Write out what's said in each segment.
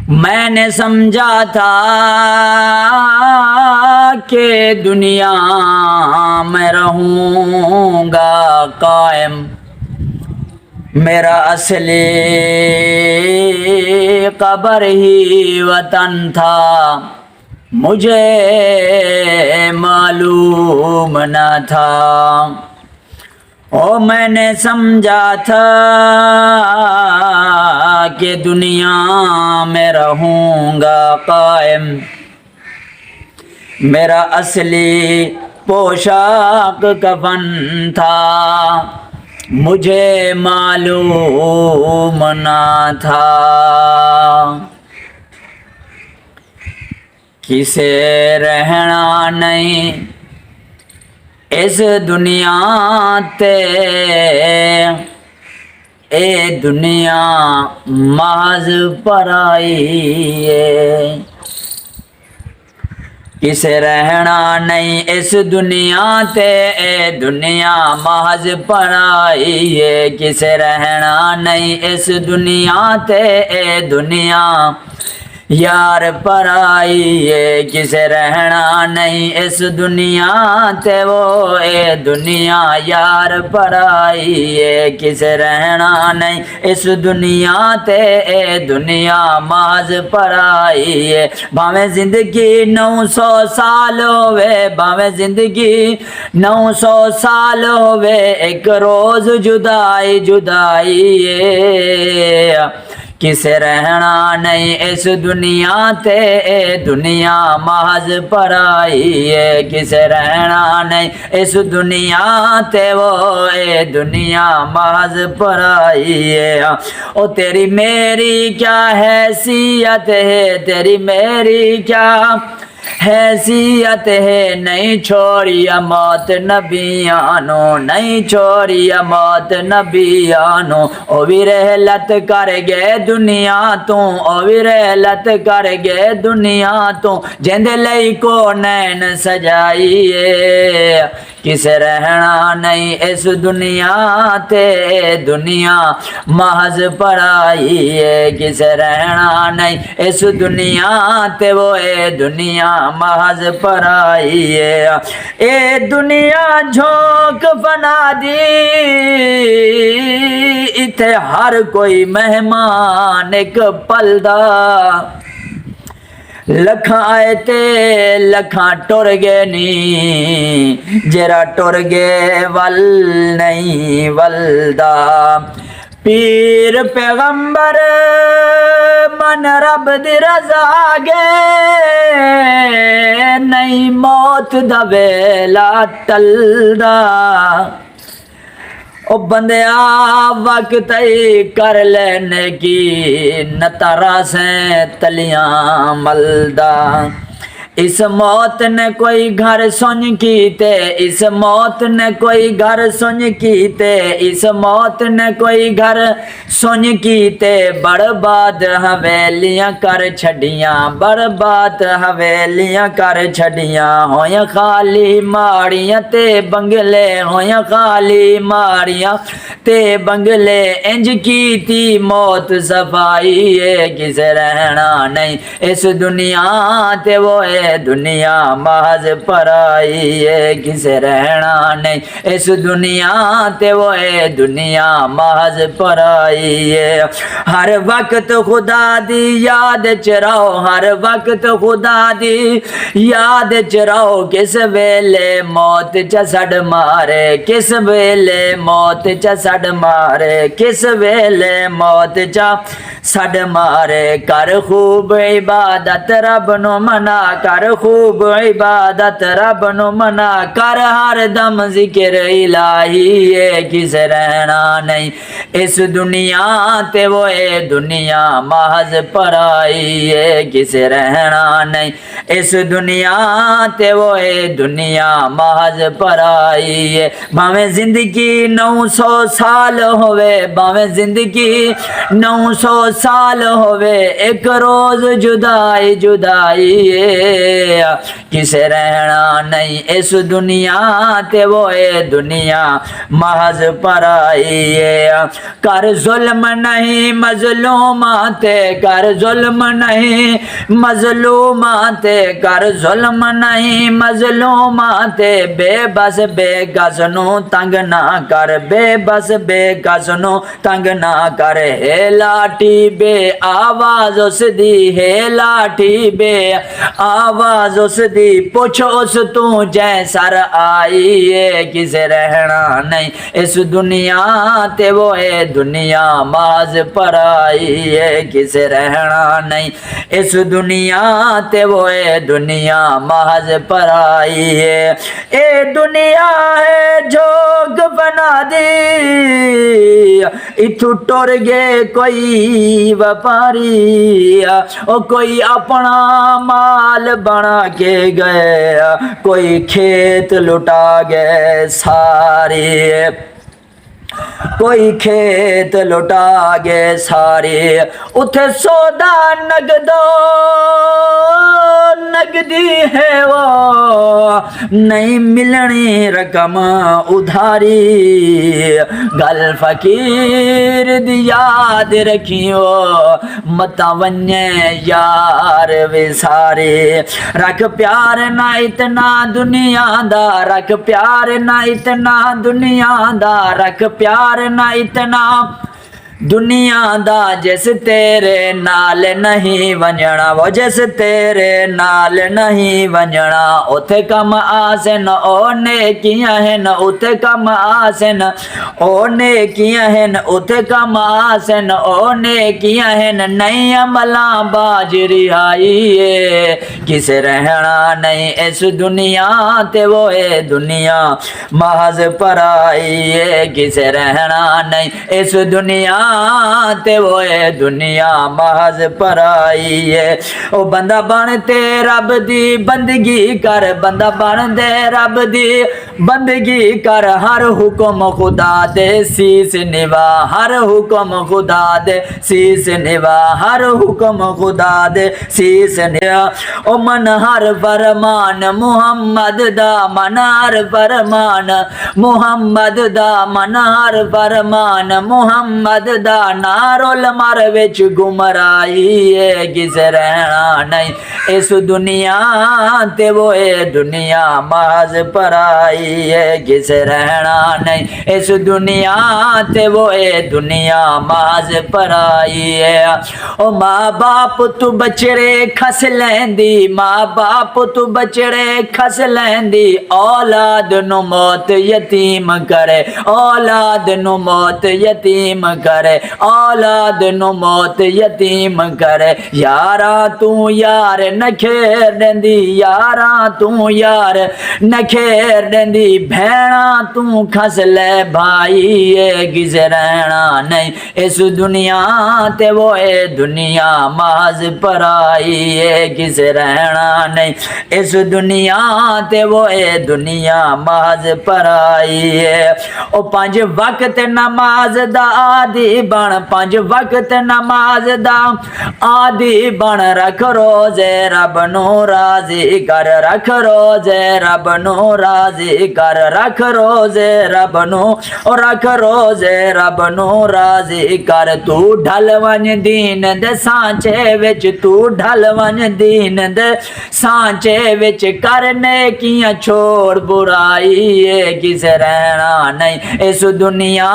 میں نے سمجھا تھا کہ دنیا میں رہوں گا قائم، میرا اصلی قبر ہی وطن تھا، مجھے معلوم نہ تھا۔ میں نے سمجھا تھا کہ دنیا میں رہوں گا قائم، میرا اصلی پوشاک کفن تھا، مجھے معلوم نہ تھا۔ کسے رہنا نہیں اس دنیا تے، اے دنیا محض پرائی ہے۔ کسے رہنا نہیں اس دنیا تے، اے دنیا محض پرائی ہے۔ کسے رہنا نہیں اس دنیا تے، اے دنیا یار پرائی ہے۔ کسے رہنا نہیں اس دنیا تے، وہ اے دنیا یار پرائی ہے۔ کسے رہنا نہیں اس دنیا تے، اے دنیا محض پرائی ہے۔ بھاویں زندگی 900 سال ہوئے، بھاویں زندگی 900 سال ہوئے، ایک روز جدائی جدائی ہے۔ کسے رہنا نہیں اس دنیا تے، اے دنیا محض پرائی ہے۔ کسے رہنا نہیں اس دنیا تے، وہ اے دنیا محض پرائی ہے۔ تیری میری کیا حیثیت ہے، تیری میری کیا حیثیت ہے، نہیں چھوڑی موت نبیانو، نہیں چھوڑی موت نبیانو۔ او بھی رحلت کر گئے دنیا تو، او بھی رحلت کر گئے دنیا تو، جند لئی کو نین سجائی ہے۔ کسے رہنا نہیں اس دنیا تے، دنیا محض پرائی ہے۔ کسے رہنا نہیں اس دنیا تے، وہ اے دنیا محض پرائی ہے۔ اے دنیا جھونک فنا دی، اتھے ہر کوئی مہمان ایک پلدا، لکھاں آئے تے لکھاں ٹر گئے نی، جرا ٹر گئے ول نہیں ولدا۔ پیر پیغمبر من رب دی رضا گے، نہیں موت دا ویلا ٹلدا۔ او بندیا وقت ہی کر لینے کی، نتارا سے تلیاں ملدا۔ اس موت نے کوئی گھر سن کیتے، اس موت نے کوئی گھر سن کیتے، اس موت نے کوئی گھر سن کیتے، برباد حویلیاں کر چھڑیاں، برباد حویلیاں کر چھڑیاں۔ ہویاں خالی ماڑیاں تے بنگلے، ہویاں خالی ماڑیاں تے بنگلے، انج کیتی موت صفائی ہے۔ کسے رہنا نہیں اس دنیا تے، وہ اے دنیا محض پرائی ہے۔ کسے رہنا نہیں اس دنیا تے، وہ اے دنیا محض پرائی ہے۔ ہر وقت خدا دی یاد چ رہو، ہر وقت خدا دی یاد چ رہو، کس ویلے موت چ سڑ مارے، کس ویلے موت چ سڑ مارے، کس ویلے موت چ سڑ مارے۔ کر خوب عبادت رب نو منا، کر خوب عبادت رب نو منا، کر ہر دم ذکر الہی ہے۔ کسے رہنا نہیں اس دنیا تے، وہ اے دنیا محض پرائی ہے۔ کسے رہنا نہیں اس دنیا تے، وہ اے دنیا محض پرائی ہے۔ بھاویں زندگی 900 سال ہوئے، بھاویں زندگی 900 سال ہوئے، ایک روز جدائی جدائی ہے۔ کسے رہنا نہیں اس دنیا تے وہ اے دنیا محض پرائی ہے کر ظلم نہیں مظلومات کر ظلم نہیں مظلومات کر ظلم نہیں مظلومات بے بس بے کس نو تنگ نہ کر بے بس بے کس نو تنگ نہ کر ہے لاٹھی بے آواز اس دی ہے لاٹھی بے آواز اس دی پوچھ اس تو جے سر آئی ہے کسے رہنا نہیں اس دنیا تے وہ اے دنیا محض پرائی ہے کسے رہنا نہیں اس دنیا تے وہ اے دنیا محض پرائی ہے اے دنیا ہے جوگ بنا دی اتھو ٹر گئے کوئی وپاری او کوئی اپنا مال بنا کے گئے کوئی کھیت لٹا گئے سارے کوئی کھیت لٹا گئے سارے اتھے سودا نگدی ہے وہ نہیں ملنی رقم ادھاری گل فقیر دی یاد رکھیو متا ونجے یار وسارے رکھ پیار نہ اتنا دنیا دا رکھ پیار نہ اتنا دنیا دا رکھ پیار نہ اتنا دنیا دا جس تیرے نال نہیں ونجنا وہ جس تیرے نال نہیں ونجنا اتھے کم آسن او نیکیاں ہیں اتھے کم آسن او نیکیاں ہیں اتھے کم آسن او نیکیاں ہیں نئی عملاں باج رہائی ہے کسے رہنا نہیں اس دنیا تے وہ اے دنیا محض پرائی ہے کسے رہنا نہیں اس دنیا تے وہ اے دنیا محض پرائی ہے او بندہ بن تے رب دی بندگی کر بندہ بن دے رب دی بندگی کر ہر حکم خدا دے سیس نوا ہر حکم خدا دے سیس نوا ہر حکم خدا دے سیس نوا او من ہر فرمان محمد دا من ہر فرمان محمد دا من ہر فرمان محمد دا نارول مر وچ گمرائی ہے کسے رہنا نہیں اس دنیا تے وہ اے دنیا محض پرائی ہے کسے رہنا نہیں اس دنیا تے وہ اے دنیا محض پرائی ہے او ماں باپ تو بچڑے کھس لیندی ماں باپ تو بچڑے کھس لیندی اولاد نو موت یتیم کرے اولاد نو موت یتیم کرے اولاد نو موت یتیم کرے یاراں تو یار نہ کھیر دیندی یاراں تو یار نہ کھیر دیندی بھیڑاں تو کھس لے بھائی اے کسے رہنا نہیں اس دنیا تے وہ اے دنیا محض پرائی اے کسے رہنا نہیں اس دنیا تے وہ اے دنیا محض پرائی ہے او 5 وقت نماز دا عادی بن 5 وقت نماز دا عادی بن رکھ روزے رب نو راضی کر رکھ روزے رب نو راضی کر رکھ روزے رب نو رکھ روزے رب نو راضی کر تو ڈھل ون دین دے سانچے وچ تو ڈھل ون دین دے سانچے وچ کرنے کیاں چھوڑ برائی ہے کسے رہنا نہیں اس دنیا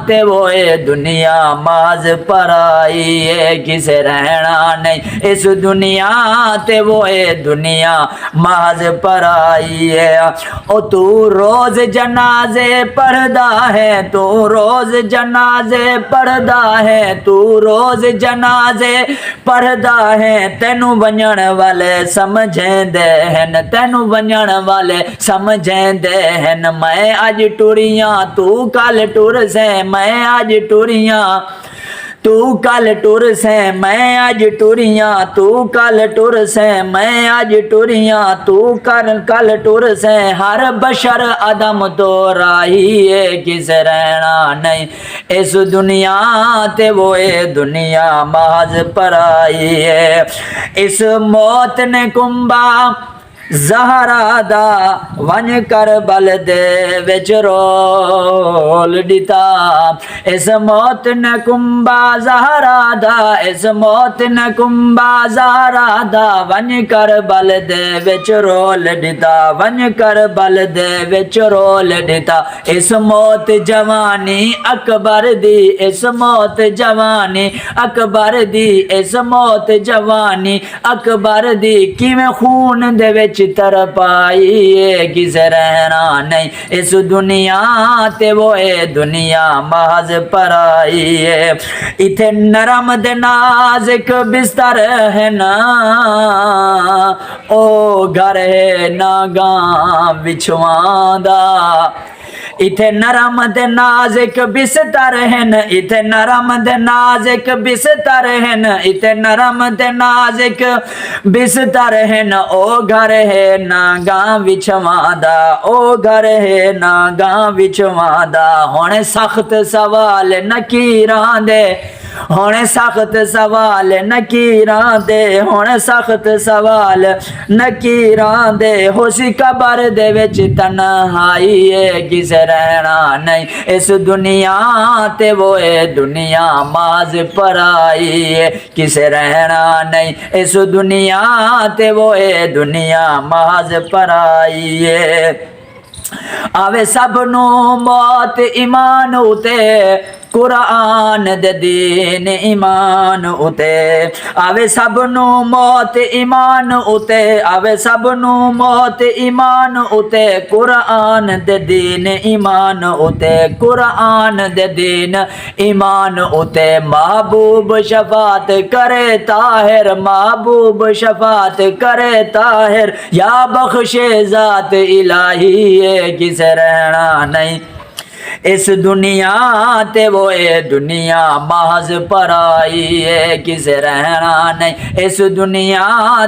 تے وہ اے دنیا محض پرائی ہے کسے رہنا نہیں اس دنیا تے وہ اے دنیا محض پرائی ہے او تو روز جنازے پڑھدا ہے تو روز جنازے پڑھدا ہے تو روز جنازے پڑھدا ہے تینوں ونجن والے سمجھیں دے ہن تینوں ونجن والے سمجھیں دے ہن میں اج ٹریاں تو کل ٹر سے میں اج ٹریاں تو کل ٹر سے میں اج ٹریاں تو کل ٹر سے میں اج ٹریاں تو کل ٹر سے ہر بشر آدم تو راہی ہے کس رہنا نہیں اس دنیا تے وہ اے دنیا محض پرائی ہے اس موت نے کنبا زہرا دا ون کربل دے وچ رول ڈتا اس موت نے کنبا زہرا دا اس موت نے کنبا زہرا دا ون کربل دے وچ رول ڈتا ون کربل دے وچ رول ڈتا اس موت جوانی اکبر دی اس موت جوانی اکبر دی اس موت جوانی اکبر دی کیویں خون دے وچ تر پائی ہے کس رہنا نہیں اس دنیا تے وہ اے دنیا محض پرائی ہے ایتھے نرم دے نازک بستر ہے نا او گھر ہے ناگاں بچھواں دا ایتھے نرم دے نازک بستر ہیں ایتھے نرم دے نازک بستر ہیں ایتھے نرم دے نازک بستر ہیں او گھر ہے ناگاں وچھواں دا او گھر ہے ناگاں وچھواں دا ہن سخت سوال نکیراں دے ہن سخت سوال نکیراں دے ہن سخت سوال نکیراں دے ہو سی قبر دے وچ تنہائی ہے کس رہنا نہیں اس دنیا تے وہ اے دنیا محض پرائی ہے کس رہنا نہیں اس دنیا تے وہ اے دنیا محض پرائی ہے آوے سب نو موت ایمان اتے قرآن دے دین ایمان اتے آوے سب نو موت ایمان اتے آوے سب نو موت ایمان اتے قرآن دے دین ایمان اتے قرآن دے دین ایمان اتے محبوب شفاعت کرے طاہر محبوب شفاعت کرے طاہر یا بخش ذات الہی ہے کس رہنا نہیں اس دنیا تے وہ اے دنیا محض پرائی ہے کس رہنا نہیں اس دنیا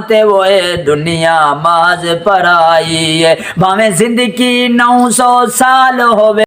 تے وہ اے دنیا محض پرائی ہے بھاویں زندگی 900 سال ہووے